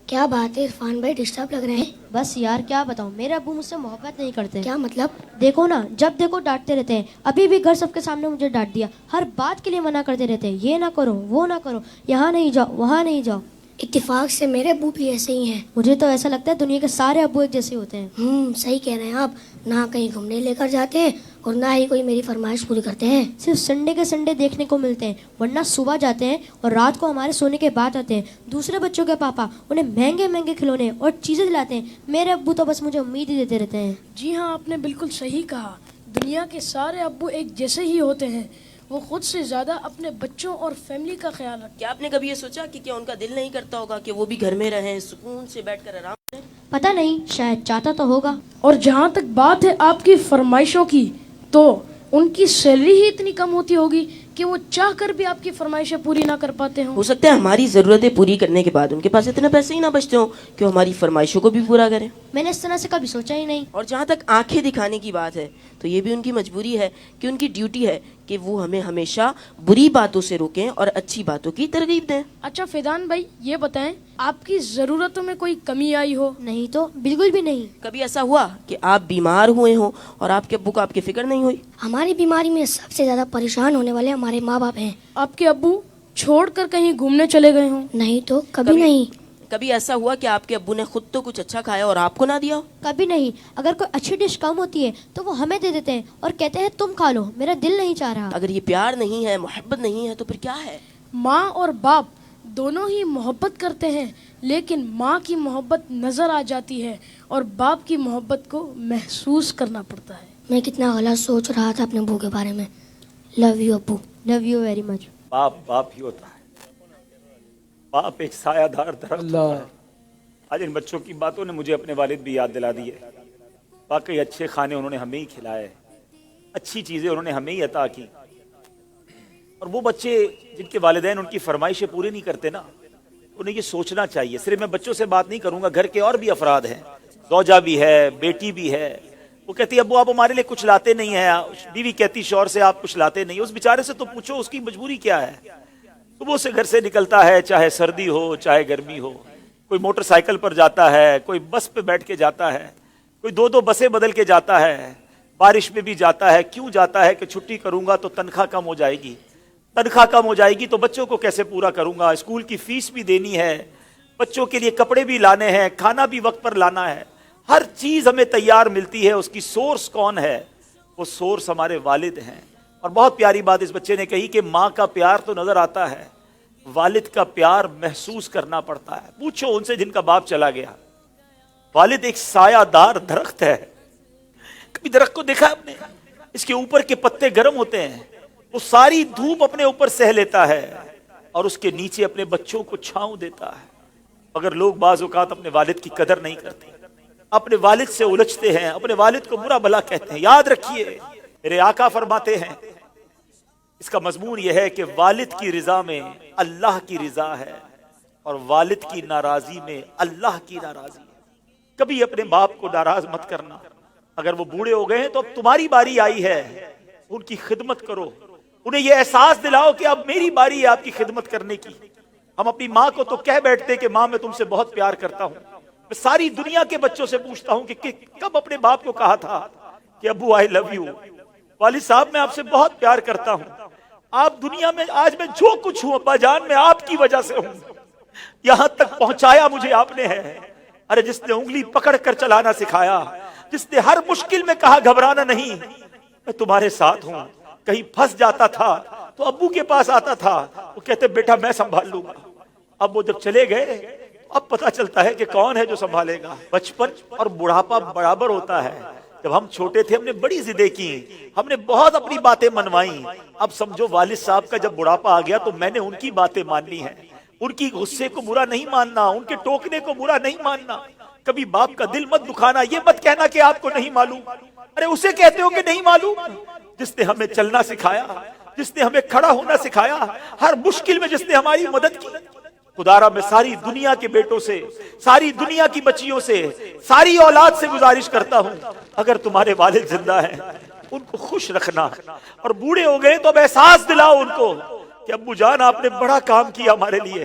کیا بات ہے عرفان بھائی، ڈسٹرب لگ رہے ہیں؟ بس یار کیا بتاؤں، میرے ابو مجھ سے محبت نہیں کرتے. کیا مطلب؟ دیکھو نا، جب دیکھو ڈانٹتے رہتے ہیں. ابھی بھی گھر سب کے سامنے مجھے ڈانٹ دیا. ہر بات کے لیے منع کرتے رہتے ہیں، یہ نہ کرو وہ نہ کرو، یہاں نہیں جاؤ وہاں نہیں جاؤ. اتفاق سے میرے ابو بھی ایسے ہی ہیں. مجھے تو ایسا لگتا ہے دنیا کے سارے ابو ایک جیسے ہوتے ہیں. صحیح کہہ رہے ہیں آپ. نہ کہیں گھومنے لے کر جاتے ہیں اور نہ ہی کوئی میری فرمائش پوری کرتے ہیں. صرف سنڈے کے سنڈے دیکھنے کو ملتے ہیں، ورنہ صبح جاتے ہیں اور رات کو ہمارے سونے کے بعد آتے ہیں. دوسرے بچوں کے پاپا انہیں مہنگے مہنگے کھلونے اور چیزیں دلاتے ہیں. میرے ابو تو بس مجھے امید ہی دیتے رہتے ہیں. جی ہاں، آپ نے بالکل صحیح کہا. دنیا کے سارے ابو ایک جیسے ہی ہوتے ہیں. وہ خود سے زیادہ اپنے بچوں اور فیملی کا خیال رکھتے ہیں. کیا آپ نے کبھی یہ سوچا کہ کیا ان کا دل نہیں کرتا ہوگا کہ وہ بھی گھر میں رہیں، سکون سے بیٹھ کر آرام کریں؟ پتہ نہیں، شاید چاہتا تو ہوگا. اور جہاں تک بات ہے آپ کی فرمائشوں کی، تو ان کی سیلری ہی اتنی کم ہوتی ہوگی کہ وہ چاہ کر بھی آپ کی فرمائشیں پوری نہ کر پاتے ہوں. ہو سکتا ہے ہماری ضرورتیں پوری کرنے کے بعد ان کے پاس اتنے پیسے ہی نہ بچتے ہوں کہ وہ ہماری فرمائشوں کو بھی پورا کریں. میں نے اس طرح سے کبھی سوچا ہی نہیں. اور جہاں تک آنکھیں دکھانے کی بات ہے تو یہ بھی ان کی مجبوری ہے کہ ان کی ڈیوٹی ہے کہ وہ ہمیں ہمیشہ بری باتوں سے روکیں اور اچھی باتوں کی ترغیب دیں. اچھا فیضان بھائی، یہ بتائیں آپ کی ضرورتوں میں کوئی کمی آئی ہو؟ نہیں تو بالکل بھی نہیں. کبھی ایسا ہوا کہ آپ بیمار ہوئے ہوں اور آپ کے ابو کو آپ کی فکر نہیں ہوئی؟ ہماری بیماری میں سب سے زیادہ پریشان ہونے والے ہمارے ماں باپ ہیں. آپ کے ابو چھوڑ کر کہیں گھومنے چلے گئے ہوں؟ نہیں تو کبھی نہیں. کبھی ایسا ہوا کہ آپ کے ابو نے خود تو کچھ اچھا کھایا اور آپ کو نہ دیا؟ کبھی نہیں. اگر کوئی اچھی ڈش کم ہوتی ہے تو وہ ہمیں دے دیتے ہیں اور کہتے ہیں تم کھا لو، میرا دل نہیں چاہ رہا. اگر یہ پیار نہیں ہے، محبت نہیں ہے، تو پھر کیا ہے؟ ماں اور باپ دونوں ہی محبت کرتے ہیں، لیکن ماں کی محبت نظر آ جاتی ہے اور باپ کی محبت کو محسوس کرنا پڑتا ہے. میں کتنا غلط سوچ رہا تھا اپنے ابو کے بارے میں. لو یو ابو. Love you very much. باپ باپ ہی ہوتا ہے. باپ ایک سایہ دار درخت ہوتا ہے. آج ان بچوں کی باتوں نے مجھے اپنے والد بھی یاد دلا دی ہے. واقعی اچھے کھانے انہوں نے ہمیں ہی کھلائے، اچھی چیزیں انہوں نے ہمیں ہی عطا کی. اور وہ بچے جن کے والدین ان کی فرمائشیں پوری نہیں کرتے نا، انہیں یہ سوچنا چاہیے. صرف میں بچوں سے بات نہیں کروں گا، گھر کے اور بھی افراد ہیں، زوجہ بھی ہے، بیٹی بھی ہے. وہ کہتی ابو آپ ہمارے لیے کچھ لاتے نہیں ہیں. بیوی کہتی شوہر سے آپ کچھ لاتے نہیں. اس بیچارے سے تو پوچھو اس کی مجبوری کیا ہے. صبح سے گھر سے نکلتا ہے، چاہے سردی ہو چاہے گرمی ہو. کوئی موٹر سائیکل پر جاتا ہے، کوئی بس پہ بیٹھ کے جاتا ہے، کوئی دو بسیں بدل کے جاتا ہے، بارش میں بھی جاتا ہے. کیوں جاتا ہے؟ کہ چھٹی کروں گا تو تنخواہ کم ہو جائے گی. تنخواہ کم ہو جائے گی تو بچوں کو کیسے پورا کروں گا؟ اسکول کی فیس بھی دینی ہے، بچوں کے لیے کپڑے بھی لانے ہیں، کھانا بھی وقت پر لانا ہے. ہر چیز ہمیں تیار ملتی ہے. اس کی سورس کون ہے؟ وہ سورس ہمارے والد ہیں. اور بہت پیاری بات اس بچے نے کہی کہ ماں کا پیار تو نظر آتا ہے، والد کا پیار محسوس کرنا پڑتا ہے. پوچھو ان سے جن کا باپ چلا گیا. والد ایک سایہ دار درخت ہے. کبھی درخت کو دیکھا آپ نے؟ اس کے اوپر کے پتے گرم ہوتے ہیں، وہ ساری دھوپ اپنے اوپر سہ لیتا ہے اور اس کے نیچے اپنے بچوں کو چھاؤں دیتا ہے. اگر لوگ بعض اوقات اپنے والد کی قدر نہیں کرتے، اپنے والد سے الجھتے ہیں، اپنے والد کو برا بھلا کہتے ہیں، یاد رکھیے میرے آقا فرماتے ہیں اس کا مضمون یہ ہے کہ والد کی رضا میں اللہ کی رضا ہے اور والد کی ناراضی میں اللہ کی ناراضی ہے. کبھی اپنے باپ کو ناراض مت کرنا. اگر وہ بوڑھے ہو گئے ہیں تو اب تمہاری باری آئی ہے، ان کی خدمت کرو. انہیں یہ احساس دلاؤ کہ اب میری باری ہے آپ کی خدمت کرنے کی. ہم اپنی ماں کو تو کہہ بیٹھتے کہ ماں میں تم سے بہت پیار کرتا ہوں. میں ساری دنیا کے بچوں سے پوچھتا ہوں کہ کب اپنے باپ کو کہا تھا کہ ابو آئی لو یو، والد صاحب میں آپ سے بہت پیار کرتا ہوں. آپ دنیا میں آج میں جو کچھ ہوں ابا جان میں آپ کی وجہ سے ہوں. یہاں تک پہنچایا مجھے آپ نے ہے. ارے جس نے انگلی پکڑ کر چلانا سکھایا، جس نے ہر مشکل میں کہا گھبرانا نہیں، میں تمہارے ساتھ ہوں. کہیں پھنس جاتا تھا تو ابو کے پاس آتا تھا، وہ کہتے بیٹا میں سنبھال لوں گا. اب وہ جب چلے گئے اب پتا چلتا ہے کہ کون ہے جو سنبھالے گا. بچپن اور بڑھاپا برابر ہوتا ہے. جب ہم چھوٹے تھے ہم نے بڑی ضدیں کی، ہم نے بہت اپنی باتیں منوائیں. اب سمجھو والد صاحب کا جب بڑھاپا آ گیا تو میں نے ان کی باتیں ماننی ہیں. ان کی غصے کو برا نہیں ماننا، ان کے ٹوکنے کو برا نہیں ماننا. کبھی باپ کا دل مت دکھانا. یہ مت کہنا کہ آپ کو نہیں معلوم. ارے اسے کہتے ہو کہ نہیں معلوم جس نے ہمیں چلنا سکھایا، جس نے ہمیں کھڑا ہونا سکھایا، ہر مشکل میں جس نے ہماری مدد کی. خدارا میں ساری دنیا کے بیٹوں سے، ساری دنیا کی بچیوں سے، ساری اولاد سے گزارش کرتا ہوں اگر تمہارے والد زندہ ہیں ان کو خوش رکھنا. اور بوڑھے ہو گئے تو اب احساس دلاؤ ان کو کہ ابو جان آپ نے بڑا کام کیا ہمارے لیے.